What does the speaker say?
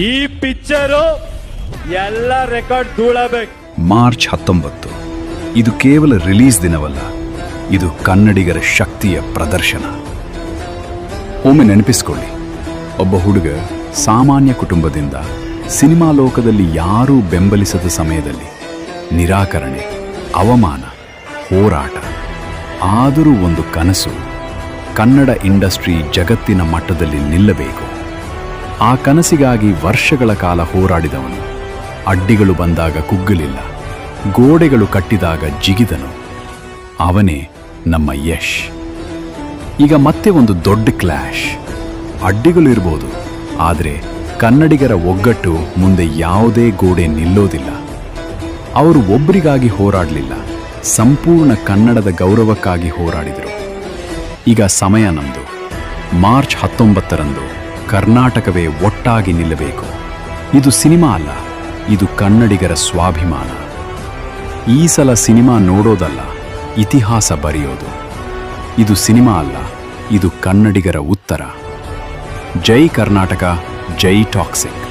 ಈ ಪಿಕ್ಚರು ಎಲ್ಲ record ಧೂಳಬೇಕು. March 19 ಇದು ಕೇವಲ ರಿಲೀಸ್ ದಿನವಲ್ಲ, ಇದು ಕನ್ನಡಿಗರ ಶಕ್ತಿಯ ಪ್ರದರ್ಶನ. ಒಮ್ಮೆ ನೆನಪಿಸ್ಕೊಳ್ಳಿ, ಒಬ್ಬ ಹುಡುಗ ಸಾಮಾನ್ಯ ಕುಟುಂಬದಿಂದ ಸಿನಿಮಾ ಲೋಕದಲ್ಲಿ ಯಾರೂ ಬೆಂಬಲಿಸದ ಸಮಯದಲ್ಲಿ ನಿರಾಕರಣೆ, ಅವಮಾನ, ಹೋರಾಟ. ಆದರೂ ಒಂದು ಕನಸು, ಕನ್ನಡ ಇಂಡಸ್ಟ್ರಿ ಜಗತ್ತಿನ ಮಟ್ಟದಲ್ಲಿ ನಿಲ್ಲಬೇಕು. ಆ ಕನಸಿಗಾಗಿ ವರ್ಷಗಳ ಕಾಲ ಹೋರಾಡಿದವನು. ಅಡ್ಡಿಗಳು ಬಂದಾಗ ಕುಗ್ಗಲಿಲ್ಲ, ಗೋಡೆಗಳು ಕಟ್ಟಿದಾಗ ಜಿಗಿದನು. ಅವನೇ ನಮ್ಮ ಯಶ್. ಈಗ ಮತ್ತೆ ಒಂದು ದೊಡ್ಡ ಕ್ಲಾಶ್. ಅಡ್ಡಿಗಳು ಇರ್ಬೋದು, ಆದರೆ ಕನ್ನಡಿಗರ ಒಗ್ಗಟ್ಟು ಮುಂದೆ ಯಾವುದೇ ಗೋಡೆ ನಿಲ್ಲೋದಿಲ್ಲ. ಅವರು ಒಬ್ಬರಿಗಾಗಿ ಹೋರಾಡಲಿಲ್ಲ, ಸಂಪೂರ್ಣ ಕನ್ನಡದ ಗೌರವಕ್ಕಾಗಿ ಹೋರಾಡಿದರು. ಈಗ ಸಮಯ ನಮ್ಮದು. ಮಾರ್ಚ್ 19ರಂದು ಕರ್ನಾಟಕವೇ ಒಟ್ಟಾಗಿ ನಿಲ್ಲಬೇಕು. ಇದು ಸಿನಿಮಾ ಅಲ್ಲ, ಇದು ಕನ್ನಡಿಗರ ಸ್ವಾಭಿಮಾನ. ಈ ಸಲ ಸಿನಿಮಾ ನೋಡೋದಲ್ಲ, ಇತಿಹಾಸ ಬರೆಯೋದು. ಇದು ಸಿನಿಮಾ ಅಲ್ಲ, ಇದು ಕನ್ನಡಿಗರ ಉತ್ತರ. ಜೈ ಕರ್ನಾಟಕ, ಜೈ ಟಾಕ್ಸಿಕ್.